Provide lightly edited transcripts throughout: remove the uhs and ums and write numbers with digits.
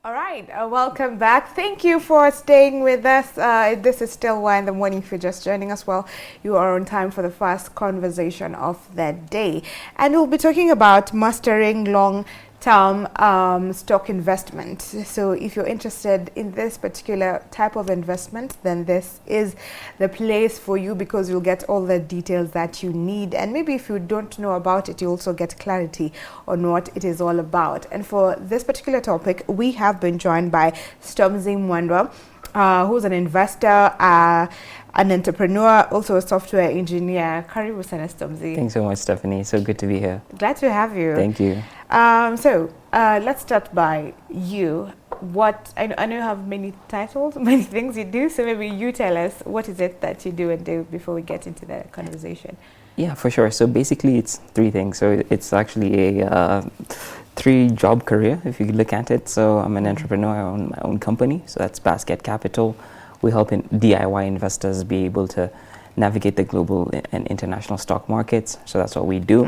All right, welcome back. Thank you for staying with us. This is still Y in the Morning. If you're just joining us, well, you are on time for the first conversation of the day. And we'll be talking about mastering long-term stock investment. So if you're interested in this particular type of investment, then this is the place for you, because you'll get all the details that you need. And maybe if you don't know about it, you also get clarity on what it is all about. And for this particular topic, we have been joined by Stormzy Mwandwa, who's an investor, an entrepreneur, also a software engineer. Karibu sana, Stormzy. Thanks so much, Stephanie. So good to be here. Glad to have you. Thank you. Let's start by you. I know you have many titles, many things you do, so maybe you tell us what is it that you do and do before we get into the conversation. Yeah, for sure. So basically it's three things. So it's actually a three-job career, if you look at it. So I'm an entrepreneur. I own my own company. So that's Basket Capital. We help DIY investors be able to navigate the global and international stock markets. So that's what we do.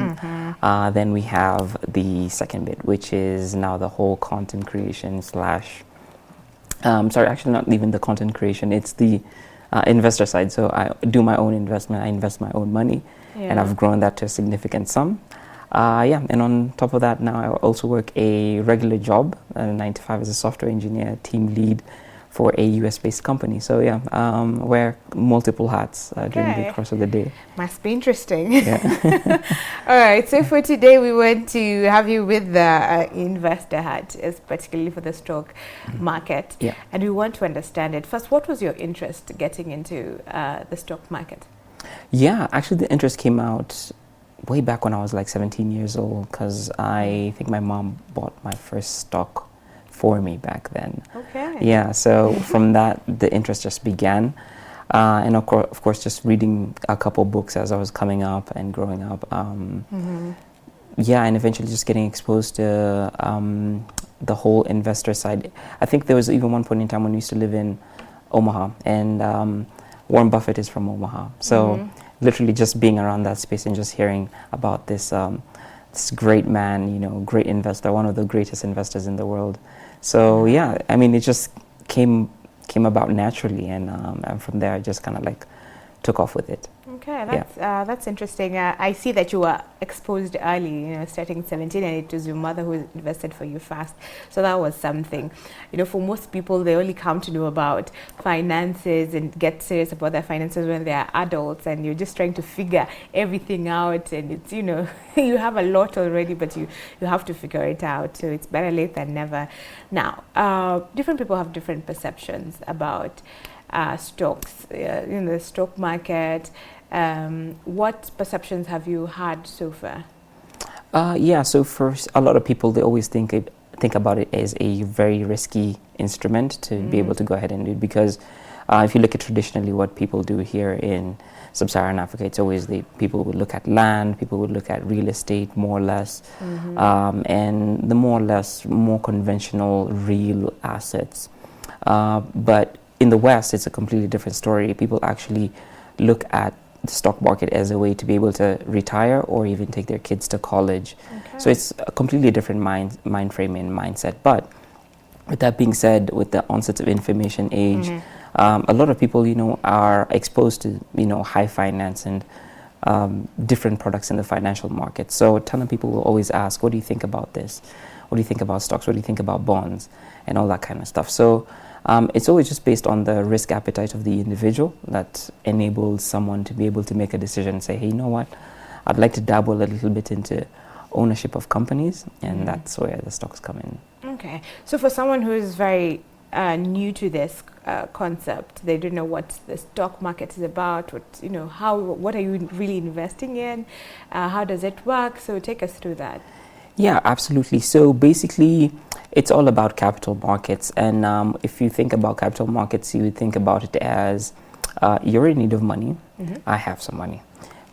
Then we have the second bit, which is now the whole content creation slash, sorry, actually not even the content creation, it's the investor side. So I do my own investment, I invest my own money, and I've grown that to a significant sum. And on top of that, now I also work a regular job, 9 to 5 as a software engineer, team lead for a US-based company. So wear multiple hats during the course of the day. Must be interesting. Yeah. All right, so for today we want to have you with the investor hat, particularly for the stock market. Yeah. And we want to understand it. First, what was your interest getting into the stock market? Yeah, actually the interest came out way back when I was like 17 years old, because I think my mom bought my first stock for me back then. Okay. Yeah, so from that, the interest just began. And of course, just reading a couple books as I was coming up and growing up. Yeah, and eventually just getting exposed to the whole investor side. I think there was even one point in time when we used to live in Omaha, and Warren Buffett is from Omaha. So literally just being around that space and just hearing about this great man, great investor, one of the greatest investors in the world. So yeah, I mean, it just came about naturally, and from there I just kind of like took off with it. Okay, that's interesting. I see that you were exposed early, starting 17, and it was your mother who invested for you first. So that was something. For most people, they only come to know about finances and get serious about their finances when they are adults, and you're just trying to figure everything out. And it's, you have a lot already, but you have to figure it out. So it's better late than never. Now, different people have different perceptions about stocks in the stock market. What perceptions have you had so far? So first, a lot of people, they always think about it as a very risky instrument to be able to go ahead and do, because if you look at traditionally what people do here in sub-Saharan Africa, it's always people would look at land, people would look at real estate more or less, and the more conventional real assets. But in the West, it's a completely different story. People actually look at the stock market as a way to be able to retire or even take their kids to college. Okay. So it's a completely different mind frame and mindset. But with that being said, with the onset of information age, a lot of people, are exposed to, high finance and different products in the financial market. So a ton of people will always ask, what do you think about this? What do you think about stocks? What do you think about bonds? And all that kind of stuff. So it's always just based on the risk appetite of the individual that enables someone to be able to make a decision and say, hey, you know what? I'd like to dabble a little bit into ownership of companies, and that's where the stocks come in. Okay. So for someone who is very new to this concept, they don't know what the stock market is about, what are you really investing in? How does it work? So take us through that. Yeah, absolutely. So basically, it's all about capital markets. And if you think about capital markets, you would think about it as you're in need of money. I have some money.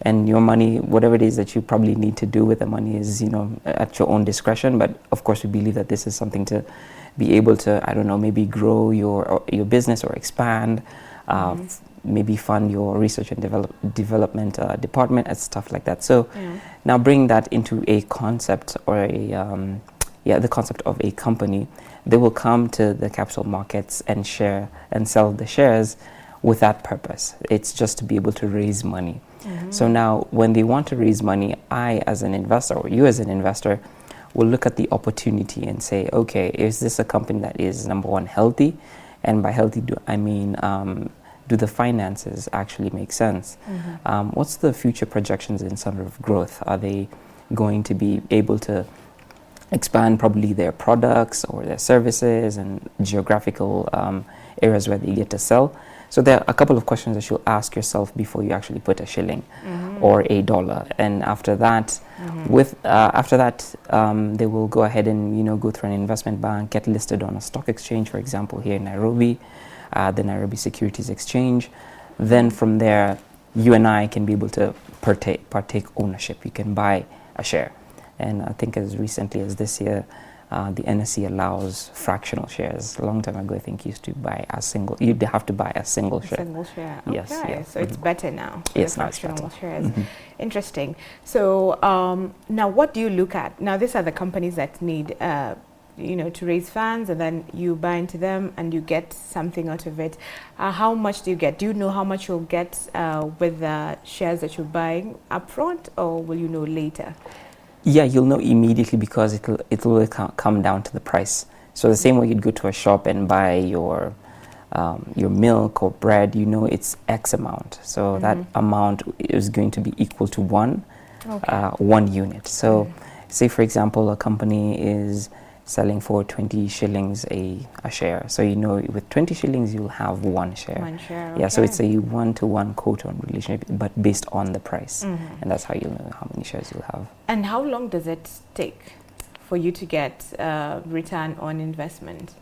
And your money, whatever it is that you probably need to do with the money is, at your own discretion. But of course, we believe that this is something to be able to, maybe grow your business or expand, maybe fund your research and development department and stuff like that. So now bring that into a concept or the concept of a company. they will come to the capital markets and share and sell the shares with that purpose. It's just to be able to raise money. So now when they want to raise money, I as an investor, or you as an investor, will look at the opportunity and say, okay, is this a company that is, number one, healthy? And by healthy, I mean, do the finances actually make sense? What's the future projections in sort of growth? Are they going to be able to expand probably their products or their services and geographical areas where they get to sell? So there are a couple of questions that you'll ask yourself before you actually put a shilling or a dollar. And after that, they will go ahead and go through an investment bank, get listed on a stock exchange, for example, here in Nairobi, the Nairobi Securities Exchange. Then from there, you and I can be able to partake ownership. You can buy a share. And I think as recently as this year, the NSE allows fractional shares. A long time ago, I think you'd have to buy a single share. Single share. Okay. Yes. Yeah. So it's better now. Yes, now it's fractional better. shares. Interesting. So now, what do you look at? Now, these are the companies that need, to raise funds, and then you buy into them and you get something out of it. How much do you get? Do you know how much you'll get with the shares that you're buying upfront, or will you know later? Yeah, you'll know immediately because it'll come down to the price. So the same way you'd go to a shop and buy your milk or bread, it's X amount. So that amount is going to be equal to one unit. So say, for example, a company is selling for 20 shillings a share. So with 20 shillings, you'll have one share. One share, okay. Yeah, so it's a one-to-one quote-on relationship, but based on the price. And that's how you'll know how many shares you'll have. And how long does it take for you to get return on investment?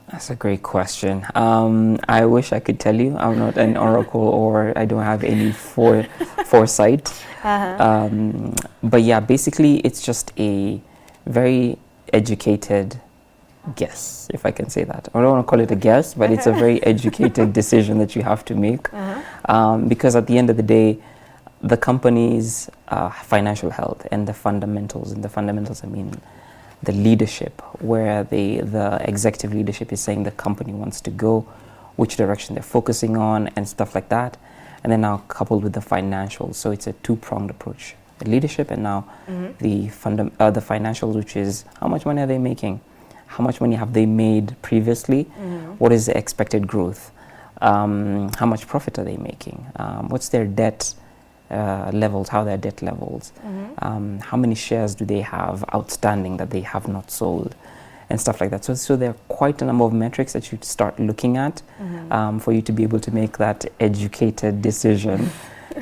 That's a great question. I wish I could tell you. I'm not an oracle, or I don't have any foresight. But yeah, basically, it's just a very educated guess, if I can say that. I don't want to call it a guess, but it's a very educated decision that you have to make. Because at the end of the day, the company's financial health and the fundamentals, I mean the leadership, where the executive leadership is saying the company wants to go, which direction they're focusing on, and stuff like that. And then now coupled with the financials. So it's a two-pronged approach. The leadership, and now the financials, which is how much money are they making? How much money have they made previously? What is the expected growth? How much profit are they making? What's their debt levels? How are their debt levels? How many shares do they have outstanding that they have not sold? And stuff like that. So there are quite a number of metrics that you start looking at for you to be able to make that educated decision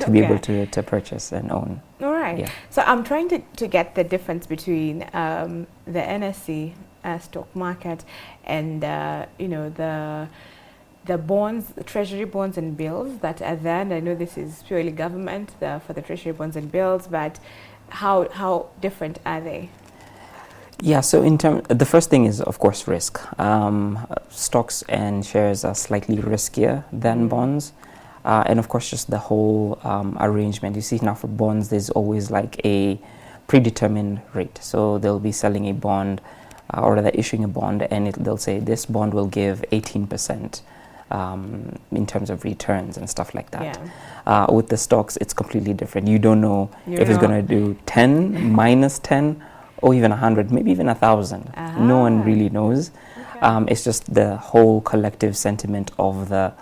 to be able to purchase and own. All right. Yeah. So I'm trying to get the difference between the NSE stock market and the bonds, the treasury bonds and bills that are there. And I know this is purely government for the treasury bonds and bills, but how different are they? Yeah, so the first thing is, of course, risk. Stocks and shares are slightly riskier than bonds. And of course, just the whole arrangement. You see now for bonds, there's always like a predetermined rate. So they'll be selling a bond or they're issuing a bond, and they'll say this bond will give 18% in terms of returns and stuff like that. Yeah. With the stocks, it's completely different. You don't know if it's going to do 10, minus 10, or even 100, maybe even 1,000. No one really knows. Okay. It's just the whole collective sentiment of the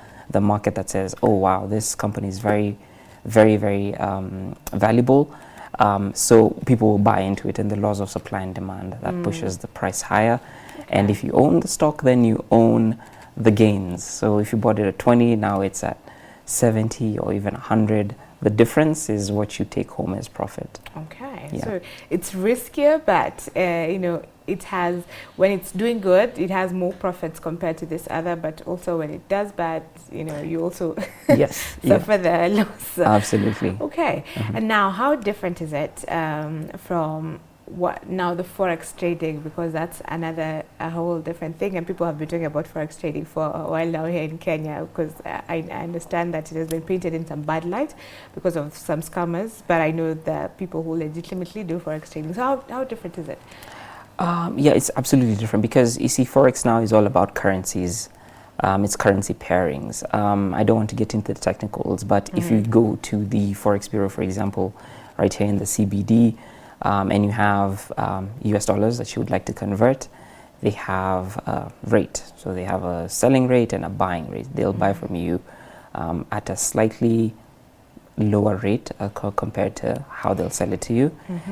market that says, oh wow, this company is very, very, very valuable. So people will buy into it, and the laws of supply and demand that pushes the price higher. Okay. And if you own the stock, then you own the gains. So if you bought it at 20, now it's at 70 or even 100. The difference is what you take home as profit. Okay, yeah. So it's riskier, but it has, when it's doing good, it has more profits compared to this other. But also when it does bad, you also suffer the loss. Absolutely. Okay, and now how different is it from what now the forex trading, because that's a whole different thing, and people have been talking about forex trading for a while now here in Kenya, because I understand that it has been painted in some bad light because of some scammers, but I know the people who legitimately do forex trading. So how different is it? Yeah, it's absolutely different because you see, Forex now is all about currencies. It's currency pairings. I don't want to get into the technicals, but if you go to the Forex Bureau, for example, right here in the CBD, and you have US dollars that you would like to convert, they have a rate. So they have a selling rate and a buying rate. They'll buy from you at a slightly lower rate compared to how they'll sell it to you.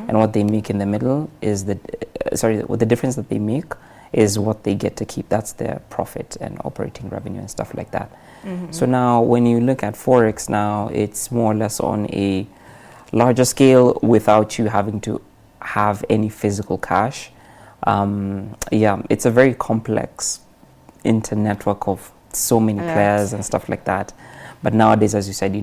And what they make in the middle is what the difference that they make is what they get to keep. That's their profit and operating revenue and stuff like that. So now when you look at Forex now, it's more or less on a larger scale without you having to have any physical cash. Yeah, it's a very complex inter-network of so many players and stuff like that. But nowadays, as you said,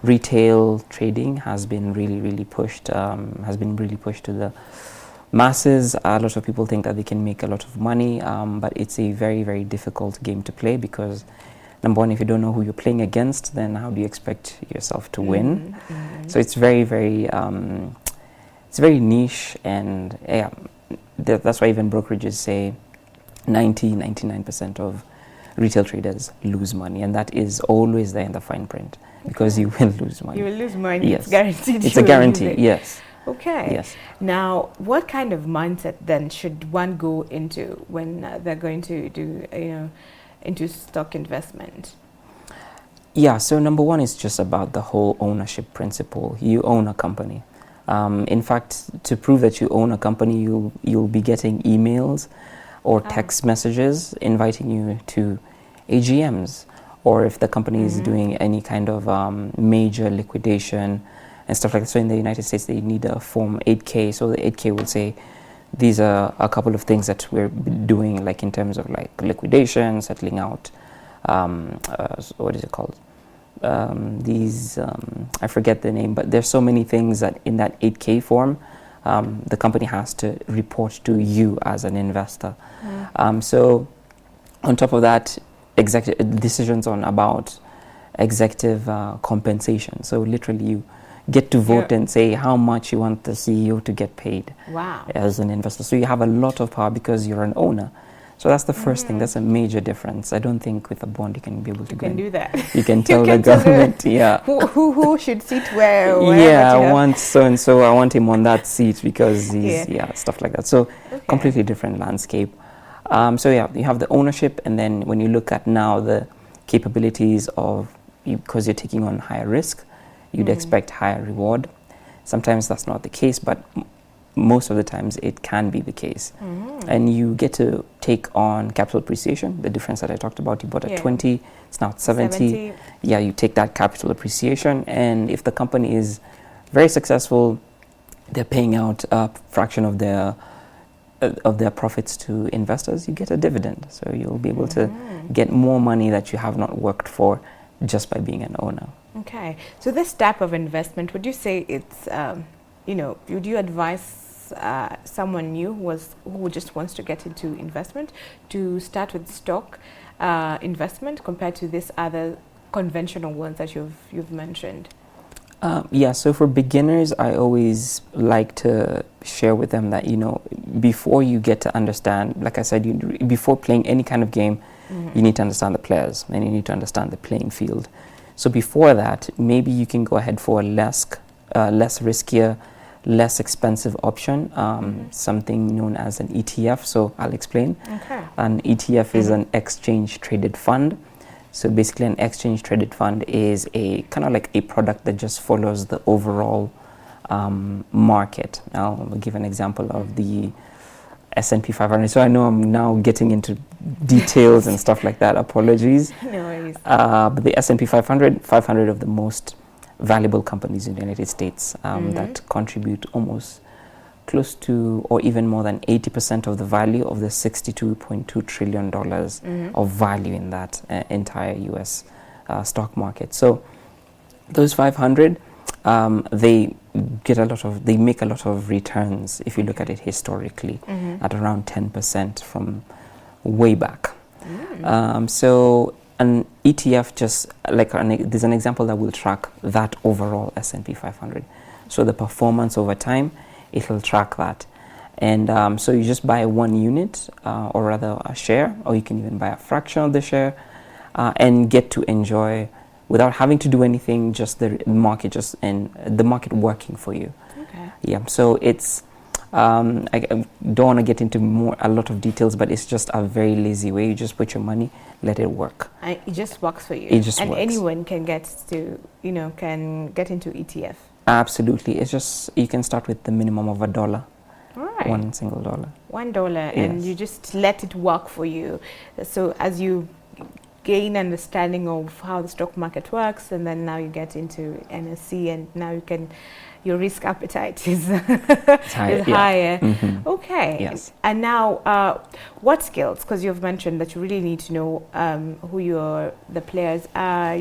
retail trading has been really pushed, to the masses. A lot of people think that they can make a lot of money, but it's a very difficult game to play because, number one, if you don't know who you're playing against, then how do you expect yourself to win? So it's very niche, and yeah, that's why even brokerages say 99% of retail traders lose money, and that is always there in the fine print because you will lose money. You will lose money. Yes. It's guaranteed. It's a guarantee. Yes. Okay. Yes. Now, what kind of mindset then should one go into when they're going to do, into stock investment? Yeah. So number one is just about the whole ownership principle. You own a company. In fact, to prove that you own a company, you'll be getting emails or text messages inviting you to AGMs, or if the company is doing any kind of major liquidation and stuff like that. So in the United States, they need a Form 8K. So the 8K will say, these are a couple of things that we're doing, like in terms of like liquidation, settling out, what is it called? I forget the name, but there's so many things that in that 8K form, the company has to report to you as an investor. So on top of that, decisions about executive compensation. So literally you get to vote and say how much you want the CEO to get paid as an investor. So you have a lot of power because you're an owner. So that's the first thing. That's a major difference. I don't think with a bond you can be able to do that. You can tell the government, who should sit where. I want so and so. I want him on that seat because he's stuff like that. So completely different landscape. So you have the ownership, and then when you look at now the capabilities of because you're taking on higher risk, you'd expect higher reward. Sometimes that's not the case, but most of the times it can be the case. And you get to take on capital appreciation, the difference that I talked about. You bought at 20, it's now 70. Yeah, you take that capital appreciation, and if the company is very successful, they're paying out a fraction of their profits to investors. You get a dividend, so you'll be able to get more money that you have not worked for just by being an owner. Okay, so this type of investment, would you say it's would you advise someone new who just wants to get into investment to start with stock investment compared to this other conventional ones that you've mentioned? So for beginners, I always like to share with them that, before you get to understand, like I said, before playing any kind of game, you need to understand the players and you need to understand the playing field. So before that, maybe you can go ahead for a less riskier, less expensive option, something known as an ETF. So I'll explain. Okay. An ETF is an exchange traded fund. So basically an exchange traded fund is a kind of like a product that just follows the overall market. I'll give an example of the S&P 500. So I know I'm now getting into details and stuff like that. Apologies. No worries. But the S&P 500 of the most valuable companies in the United States that contribute almost close to or even more than 80% of the value of the $62.2 trillion of value in that entire US stock market. So those 500, they make a lot of returns if you look at it historically at around 10% from way back. So an ETF just like there's an example that will track that overall S&P 500. So the performance over time, it will track that. And so you just buy one unit, or rather a share, or you can even buy a fraction of the share, and get to enjoy, without having to do anything, just the market, and the market working for you. Okay. Yeah. So it's I don't want to get into a lot of details, but it's just a very lazy way. You just put your money, let it work. And it just works for you. It just and works. anyone can get into ETF. Absolutely. It's just, you can start with the minimum of $1. Right. $1 single. $1, and Yes. you just let it work for you. So as you gain understanding of how the stock market works, and then now you get into NSC, and now your risk appetite is higher. Mm-hmm. Okay. Yes. And now, what skills? Because you've mentioned that you really need to know who the players are.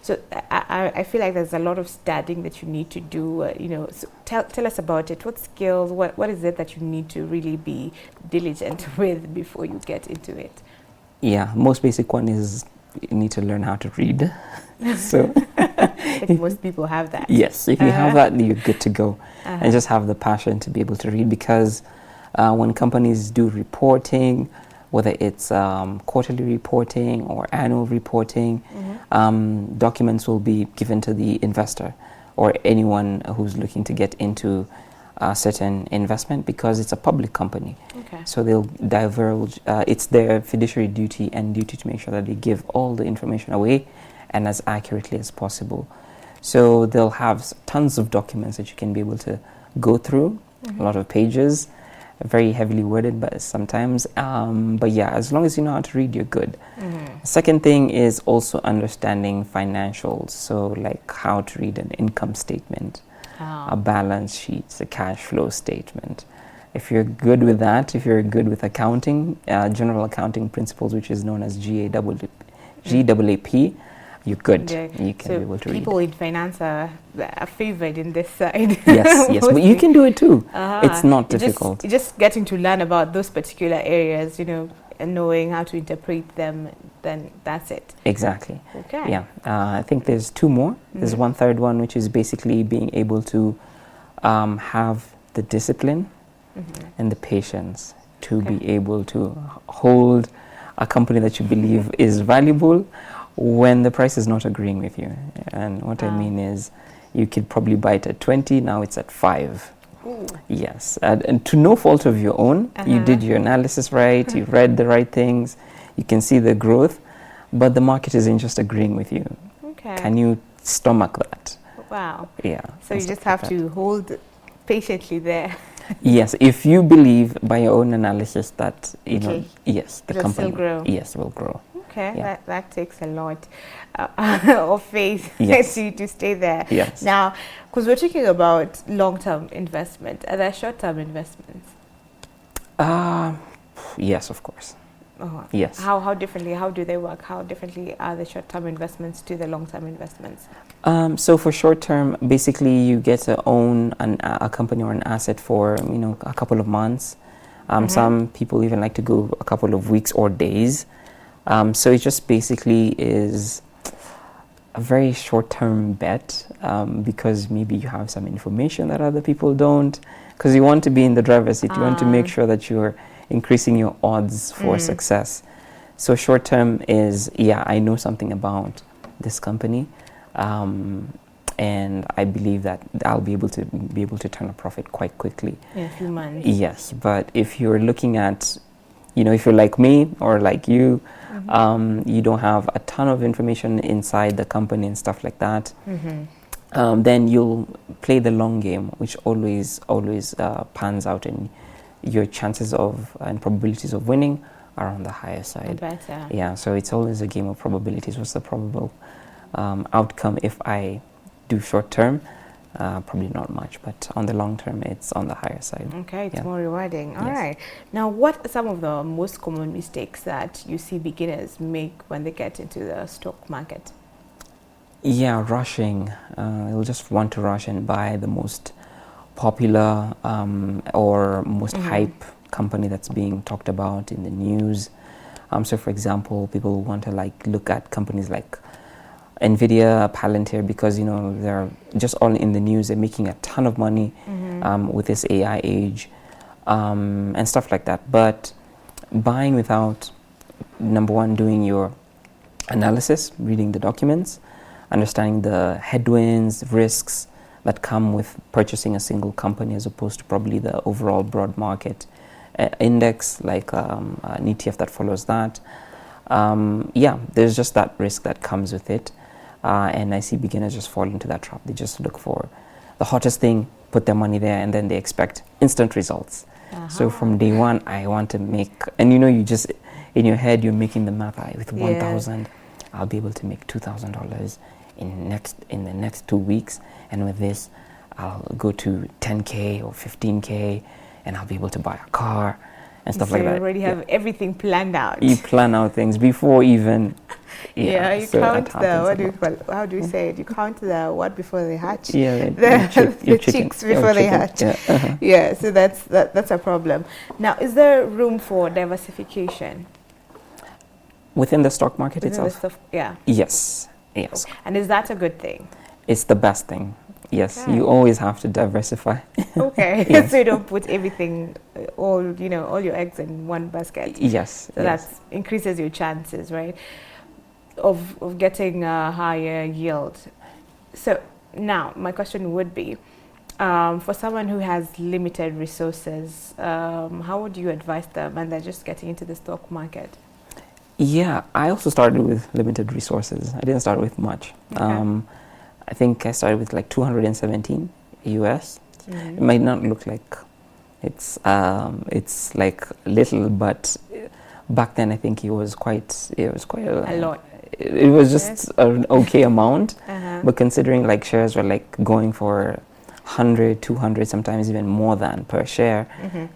So I feel like there's a lot of studying that you need to do. So tell us about it. What skills? What is it that you need to really be diligent with before you get into it? Yeah, most basic one is you need to learn how to read. So I think most people have that. yes, if you have that, you're good to go. And just have the passion to be able to read, because when companies do reporting, whether it's quarterly reporting or annual reporting, documents will be given to the investor or anyone who's looking to get into a certain investment, because it's a public company. Okay. So they'll divulge, it's their fiduciary duty to make sure that they give all the information away and as accurately as possible. So they'll have tons of documents that you can be able to go through, a lot of pages, very heavily worded but sometimes. But yeah, as long as you know how to read, you're good. Second thing is also understanding financials. So like how to read an income statement, a balance sheet, a cash flow statement. If you're good with that, if you're good with accounting, general accounting principles, which is known as GAAP, you're good. Yeah. You can be able to read. People in finance are favored in this side. Yes, but you can do it too. It's not You're difficult. just getting to learn about those particular areas, and knowing how to interpret them, then that's it. Exactly. Okay. Yeah. I think there's two more. There's one third one, which is basically being able to have the discipline and the patience to be able to hold a company that you believe is valuable when the price is not agreeing with you. And what I mean is, you could probably buy it at 20, now it's at 5. Ooh. Yes, and to no fault of your own, you did your analysis right, you read the right things, you can see the growth, but the market isn't just agreeing with you. Okay. Can you stomach that? Wow. Yeah. So you just have to hold patiently there. Yes, if you believe by your own analysis that, yes, the It'll company still grow. Yes, will grow. Okay, Yeah. that takes a lot of faith to stay there. Yes. Now, because we're talking about long-term investment, are there short-term investments? Yes, of course. Oh. Yes. How differently? How do they work? How differently are the short-term investments to the long-term investments? So for short-term, basically you get to own a company or an asset for a couple of months. Some people even like to go a couple of weeks or days. So it just basically is a very short-term bet, because maybe you have some information that other people don't, because you want to be in the driver's seat. You want to make sure that you're increasing your odds for success. So short-term is, I know something about this company, and I believe that I'll be able to turn a profit quite quickly. In a few months. Yes, but if you're looking at, if you're like me or like you, you don't have a ton of information inside the company and stuff like that, then you'll play the long game, which always pans out, and your chances of and probabilities of winning are on the higher side. Better. Yeah, so it's always a game of probabilities. What's the probable outcome if I do short term? Probably not much, but on the long term, it's on the higher side. Okay, it's more rewarding. All right. Now, what are some of the most common mistakes that you see beginners make when they get into the stock market? Yeah, rushing. They'll just want to rush and buy the most popular or most hype company that's being talked about in the news. So, for example, people want to look at companies like NVIDIA, Palantir, because they're just all in the news. They're making a ton of money with this AI age. and stuff like that. But buying without, number one, doing your analysis, reading the documents, understanding the headwinds, risks that come with purchasing a single company as opposed to probably the overall broad market index, like an ETF that follows that. Yeah, there's just that risk that comes with it. And I see beginners just fall into that trap. They just look for the hottest thing, put their money there, and then they expect instant results. So from day one, I want to make, and you just, in your head, you're making the math. With 1,000, I'll be able to make $2,000 in the next 2 weeks. And with this, I'll go to 10K or 15K, and I'll be able to buy a car and stuff like that. You already have everything planned out. You plan out things before even. You so count the, how do you say it? You count the what before they hatch? Yeah, the chicks before they hatch. Yeah, so that's a problem. Now, is there room for diversification? Within the stock market itself? Yeah. Yes. And is that a good thing? It's the best thing. Yes, you always have to diversify. Okay, so you don't put everything, all your eggs in one basket. Yes. So that increases your chances, right, of getting a higher yield. So now my question would be, for someone who has limited resources, how would you advise them and they're just getting into the stock market? Yeah, I also started with limited resources. I didn't start with much. Okay. I think I started with like 217 US. It might not look like it's like little, but back then I think it was quite a lot. It was just an okay amount, but considering like shares were like going for 100, 200, sometimes even more than per share,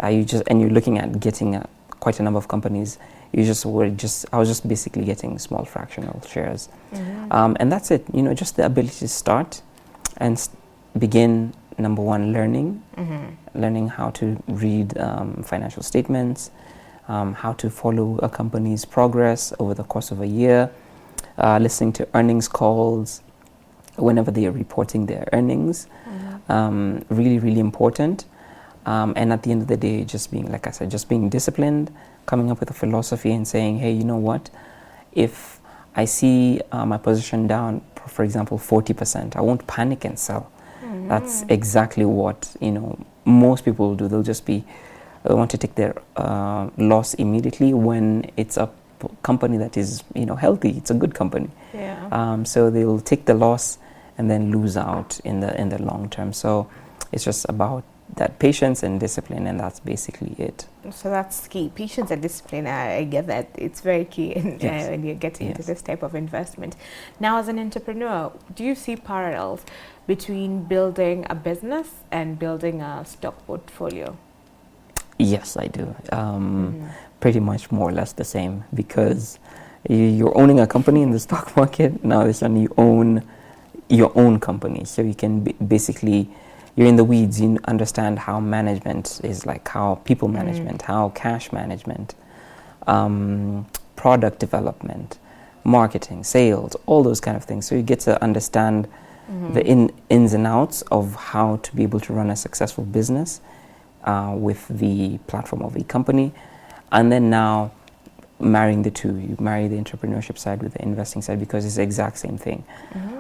you're looking at getting quite a number of companies. I was just basically getting small fractional shares. And that's it, just the ability to start and begin, number one, learning how to read financial statements, how to follow a company's progress over the course of a year, listening to earnings calls whenever they are reporting their earnings. Really, really important. And at the end of the day, just being, like I said, just being disciplined, coming up with a philosophy and saying, hey, you know what, if I see my position down, for example, 40%, I won't panic and sell. That's exactly what, most people will do. They'll just they want to take their loss immediately when it's a company that is, healthy. It's a good company. So they'll take the loss and then lose out in the long term. So it's just about that patience and discipline, and that's basically it. So that's key. Patience and discipline, I get that. It's very key when you're getting into this type of investment. Now, as an entrepreneur, do you see parallels between building a business and building a stock portfolio? Yes, I do. Pretty much more or less the same, because you're owning a company in the stock market. Now this one, you own your own company. So you can basically, you're in the weeds. You understand how management is, like how people management, how cash management, product development, marketing, sales, all those kind of things. So you get to understand the ins and outs of how to be able to run a successful business with the platform of a company. And then now marrying the two, you marry the entrepreneurship side with the investing side, because it's the exact same thing.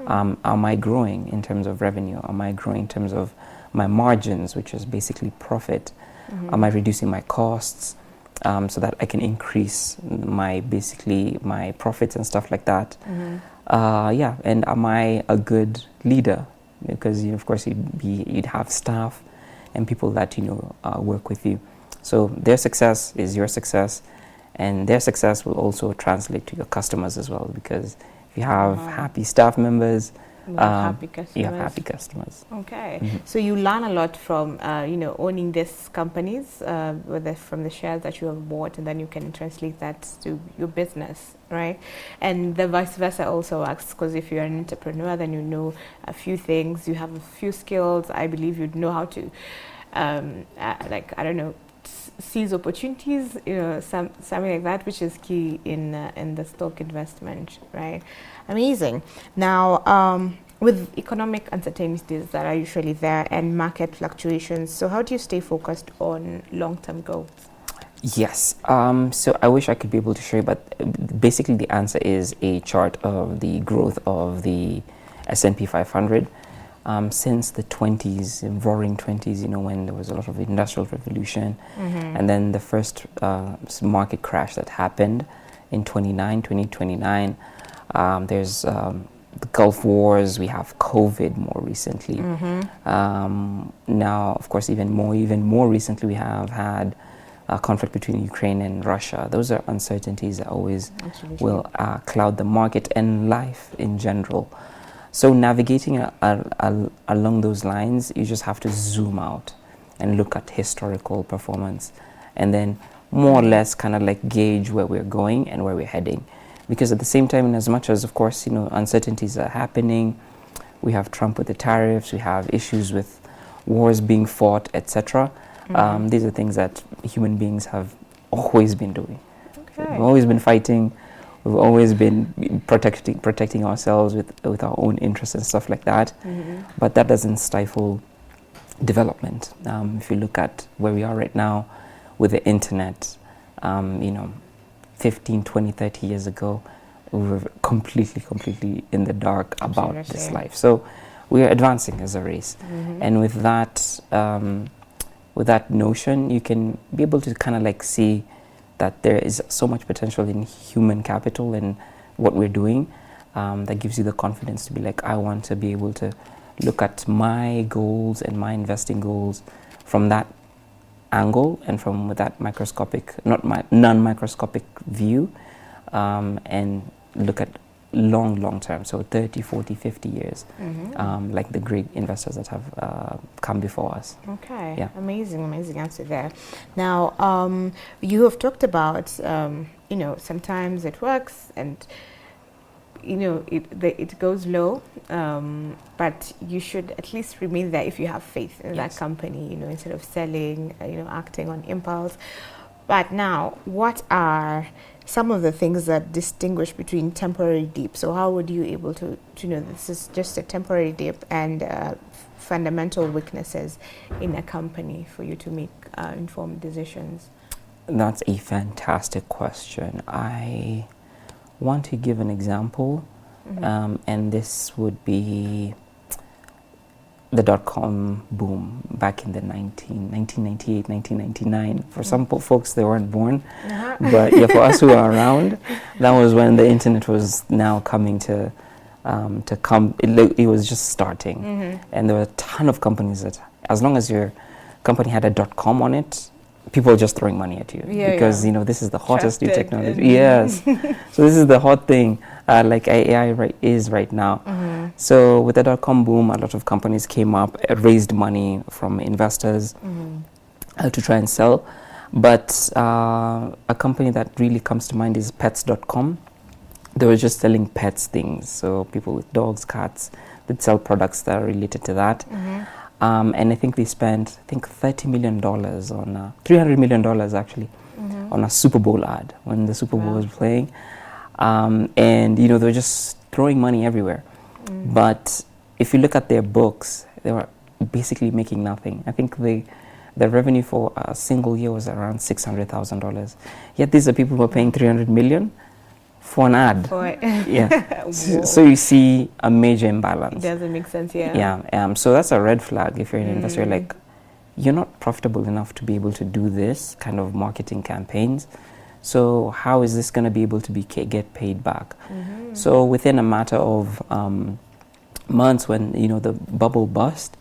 Am I growing in terms of revenue? Am I growing in terms of my margins, which is basically profit? Am I reducing my costs so that I can increase my profits and stuff like that? And am I a good leader? Because of course you'd have staff and people that work with you. So their success is your success, and their success will also translate to your customers as well, because if you have happy staff members, you have happy customers. Okay. So you learn a lot from owning these companies, from the shares that you have bought, and then you can translate that to your business, right? And the vice versa also works, because if you're an entrepreneur, then you know a few things, you have a few skills. I believe you'd know how to seize opportunities, something like that, which is key in the stock investment, right? Amazing. Now, with economic uncertainties that are usually there and market fluctuations, so how do you stay focused on long-term goals? Yes. So I wish I could be able to show you, but basically the answer is a chart of the growth of the S&P 500 since the 20s, roaring 20s, when there was a lot of industrial revolution, and then the first market crash that happened in 2029. There's the Gulf Wars, we have COVID more recently. Now, of course, even more recently, we have had a conflict between Ukraine and Russia. Those are uncertainties that always will cloud the market and life in general. So navigating along those lines, you just have to zoom out and look at historical performance, and then more or less kind of like gauge where we're going and where we're heading. Because at the same time, in as much as, of course, uncertainties are happening, we have Trump with the tariffs, we have issues with wars being fought, etc. These are things that human beings have always been doing. Okay. We've always been fighting. We've always been protecting ourselves with our own interests and stuff like that. But that doesn't stifle development. If you look at where we are right now with the internet, 15, 20, 30 years ago, we were completely in the dark about this life. So we are advancing as a race. And with that notion, you can be able to kind of like see that there is so much potential in human capital and what we're doing, that gives you the confidence to be like, I want to be able to look at my goals and my investing goals from that angle and from that non-microscopic view, and look at long term, so 30, 40, 50 years, like the great investors that have come before us. Okay, yeah. Amazing answer there. Now, you have talked about, sometimes it works and, it goes low, but you should at least remain there if you have faith in that company, instead of selling, acting on impulse. But now, what are some of the things that distinguish between temporary dip? So how would you able to know this is just a temporary dip and fundamental weaknesses in a company for you to make informed decisions? That's a fantastic question. I want to give an example, and this would be the dot-com boom back in the 1998, 1999. For some folks, they weren't born, but yeah, for us who are around, that was when the internet was now coming to come. It was just starting, and there were a ton of companies that, as long as your company had a .com on it, people were just throwing money at you because this is the hottest new technology. Yes, so this is the hot thing, like AI is right now. So with the .com boom, a lot of companies came up, raised money from investors to try and sell. But a company that really comes to mind is pets.com. They were just selling pets things, so people with dogs, cats, they'd sell products that are related to that. And I think they spent, $30 million on, $300 million actually, on a Super Bowl ad when the Super Bowl was playing. And, they were just throwing money everywhere. But if you look at their books, they were basically making nothing. I think the revenue for a single year was around $600,000. Yet these are people who are paying $300 million for an ad. Yeah. So you see a major imbalance. Doesn't make sense, yeah. Yeah. So that's a red flag if you're an investor. You're like, you're not profitable enough to be able to do this kind of marketing campaigns. So how is this going to be able to get paid back? So within a matter of months, when the bubble burst,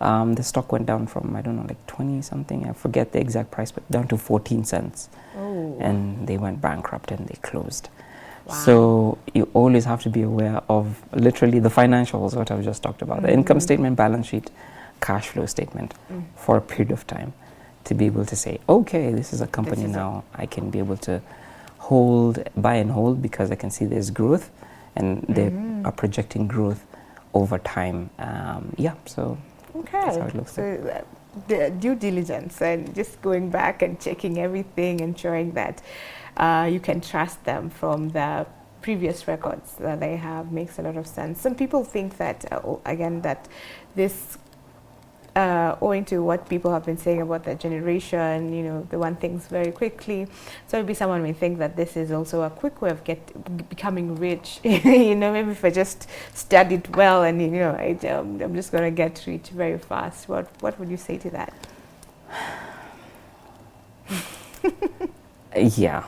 the stock went down from, I don't know, like 20 something, I forget the exact price, but down to 14 cents. And they went bankrupt and they closed. So you always have to be aware of literally the financials, what I've just talked about, the income statement, balance sheet, cash flow statement for a period of time, to be able to say, okay, this is a company now I can be able to buy and hold, because I can see there's growth and they are projecting growth over time. So that's how it looks like. The due diligence and just going back and checking everything, ensuring that you can trust them from the previous records that they have makes a lot of sense. Some people think that, again, that this, owing to what people have been saying about their generation, they want things very quickly. So maybe someone may think that this is also a quick way of becoming rich. Maybe if I just studied well and, I'm just going to get rich very fast. What would you say to that? Yeah.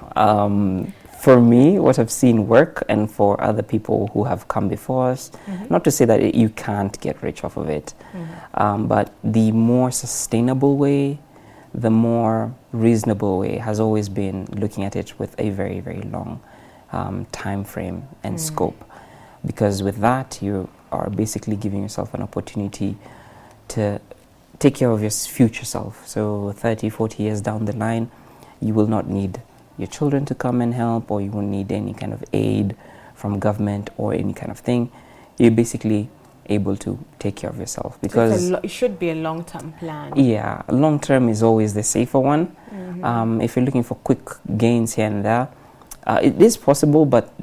For me, what I've seen work, and for other people who have come before us, not to say that you can't get rich off of it, but the more sustainable way, the more reasonable way has always been looking at it with a very, very long time frame and scope. Because with that, you are basically giving yourself an opportunity to take care of your future self. So 30, 40 years down the line, you will not need your children to come and help, or you won't need any kind of aid from government or any kind of thing. You're basically able to take care of yourself, because it should be a long-term plan. Yeah, long-term is always the safer one. If you're looking for quick gains here and there, it is possible, but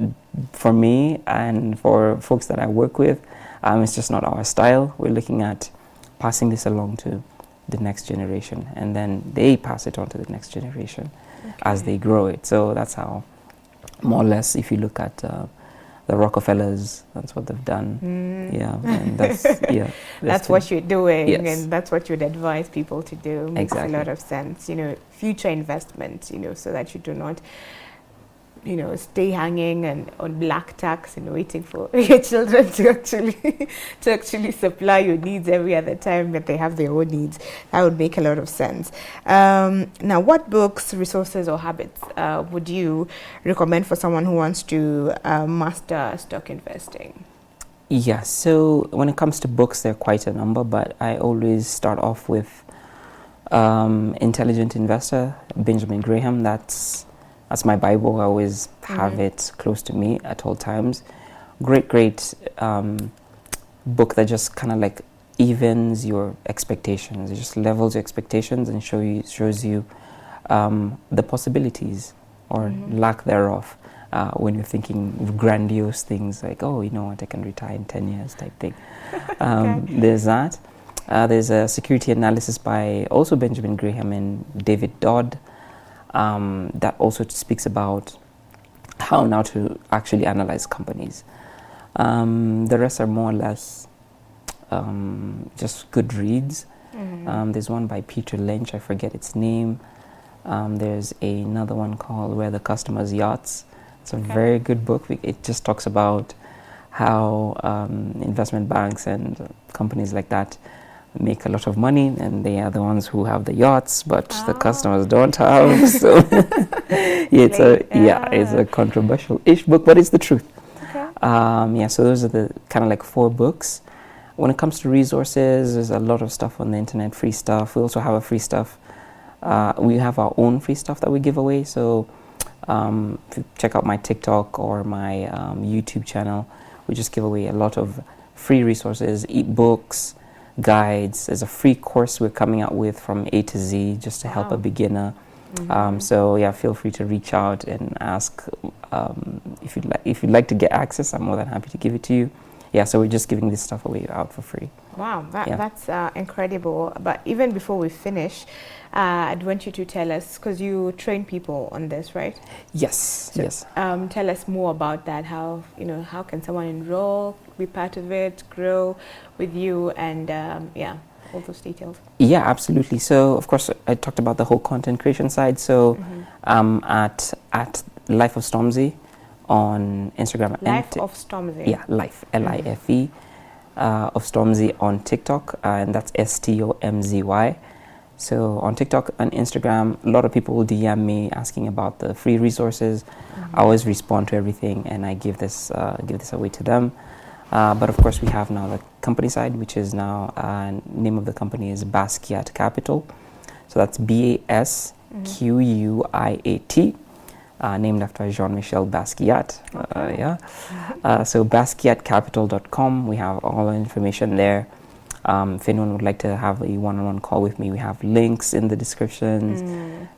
for me and for folks that I work with, it's just not our style. We're looking at passing this along to the next generation, and then they pass it on to the next generation as they grow it. So that's how, more or less, if you look at the Rockefellers, that's what they've done. Yeah, and that's what you're doing, yes. And that's what you'd advise people to do. Makes exactly. a lot of sense. Future investment. So that you do not, stay hanging and on black tax and waiting for your children to actually supply your needs every other time that they have their own needs. That would make a lot of sense. Now, what books, resources, or habits would you recommend for someone who wants to master stock investing? Yeah, so when it comes to books, there are quite a number, but I always start off with Intelligent Investor, Benjamin Graham. That's my Bible. I always have it close to me at all times. Great book that just kind of like evens your expectations. It just levels your expectations and shows you the possibilities or lack thereof when you're thinking grandiose things like, oh, you know what, I can retire in 10 years type thing. There's that. There's a security analysis by also Benjamin Graham and David Dodd. That also speaks about how now to actually analyze companies. The rest are more or less just good reads. There's one by Peter Lynch, I forget its name. There's another one called Where the Customer's Yachts. It's a very good book. It just talks about how investment banks and companies like that make a lot of money, and they are the ones who have the yachts, but the customers don't have. So it's a controversial-ish book, but it's the truth. So those are the kind of like 4 books. When it comes to resources, there's a lot of stuff on the internet, free stuff. We also have a free stuff. We have our own free stuff that we give away. So if you check out my TikTok or my YouTube channel, we just give away a lot of free resources, e-books, guides. There's a free course we're coming out with from A to Z just to help a beginner. So yeah, feel free to reach out and ask if you'd like to get access. I'm more than happy to give it to you. Yeah, so we're just giving this stuff away out for free. Wow, that's incredible. But even before we finish, I'd want you to tell us, because you train people on this, right? Yes, so, yes. Tell us more about that. How can someone enroll, be part of it, grow with you, and all those details. Yeah, absolutely. So, of course, I talked about the whole content creation side. So, at Life of Stormzy on Instagram. Life of Stormzy. Yeah, Life, L-I-F-E, of Stormzy on TikTok, and that's STOMZY. So on TikTok and Instagram, a lot of people will DM me asking about the free resources. I always respond to everything, and I give this away to them. But of course, we have now the company side, which is now name of the company is Basquiat Capital. So that's BASQUIAT. Named after Jean-Michel Basquiat. So basquiatcapital.com. We have all the information there. If anyone would like to have a one-on-one call with me, we have links in the descriptions,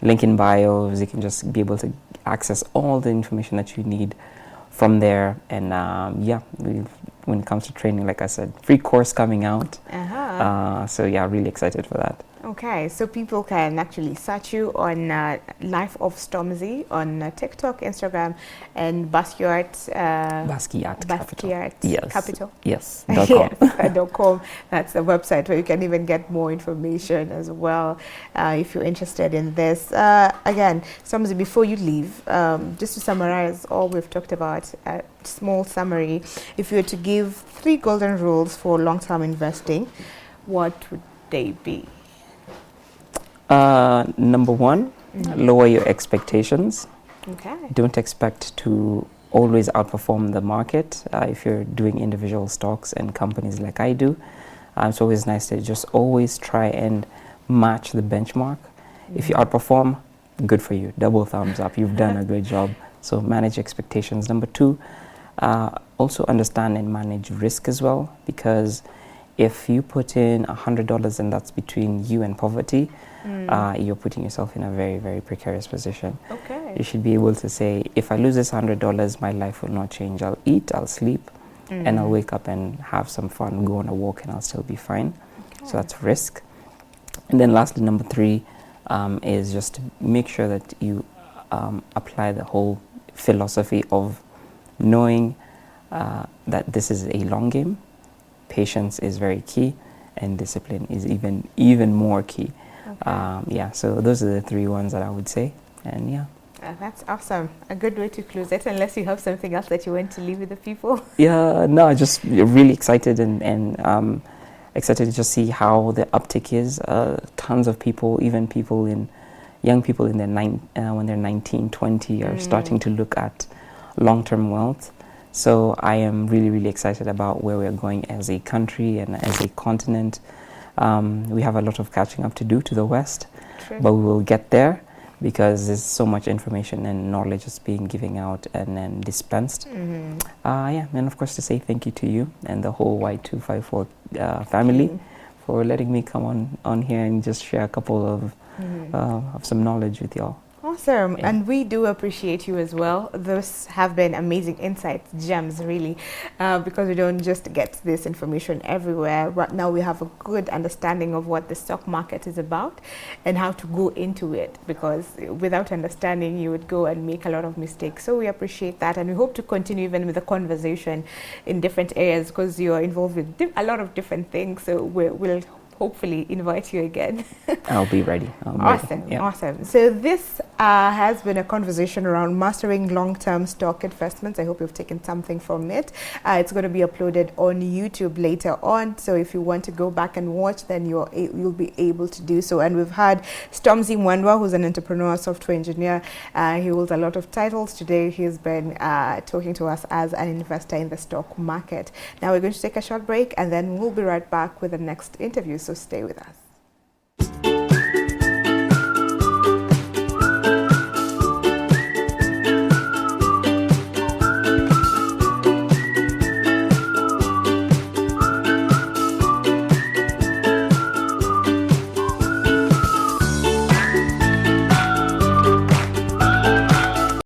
link in bios. You can just be able to access all the information that you need from there. And yeah, when it comes to training, like I said, free course coming out. So yeah, really excited for that. Okay, so people can actually search you on Life of Stormzy on TikTok, Instagram, and Basquiat. Basquiat Capital. Yes. .com. That's the website where you can even get more information as well if you're interested in this. Again, Stormzy, before you leave, just to summarize all we've talked about, a small summary. If you were to give 3 golden rules for long-term investing, what would they be? Number 1, lower your expectations. Okay. Don't expect to always outperform the market. If you're doing individual stocks and companies like I do, it's always nice to just always try and match the benchmark. If you outperform, good for you. Double thumbs up. You've done a great job. So manage expectations. Number 2, also understand and manage risk as well, because if you put in $100 and that's between you and poverty, you're putting yourself in a very, very precarious position. Okay. You should be able to say, if I lose this $100, my life will not change. I'll eat, I'll sleep, and I'll wake up and have some fun, go on a walk, and I'll still be fine. Okay. So that's risk. And then lastly, number 3 is just to make sure that you apply the whole philosophy of knowing that this is a long game. Patience is very key, and discipline is even more key. Okay. Yeah, so those are the 3 ones that I would say, and yeah. That's awesome. A good way to close it, unless you have something else that you want to leave with the people. Yeah, no, just really excited and excited to just see how the uptick is. Tons of people, even young people in their when they're 19, 20, are starting to look at long-term wealth. So I am really, really excited about where we're going as a country and as a continent. We have a lot of catching up to do to the West, but we will get there because there's so much information and knowledge is being given out and then dispensed. Yeah, and of course to say thank you to you and the whole Y254 family for letting me come on here and just share a couple of some knowledge with y'all. Awesome. Yeah. And we do appreciate you as well. Those have been amazing insights, gems really, because we don't just get this information everywhere. Right now we have a good understanding of what the stock market is about and how to go into it, because without understanding you would go and make a lot of mistakes. So we appreciate that, and we hope to continue even with the conversation in different areas, because you're involved with a lot of different things. So we'll hopefully invite you again. I'll be ready. Awesome. Yeah. Awesome. So this has been a conversation around mastering long-term stock investments. I hope you've taken something from it. It's going to be uploaded on YouTube later on. So if you want to go back and watch, then you'll be able to do so. And we've had Stormzy Mwendwa, who's an entrepreneur, software engineer. He holds a lot of titles. Today he's been talking to us as an investor in the stock market. Now we're going to take a short break, and then we'll be right back with the next interview. So stay with us.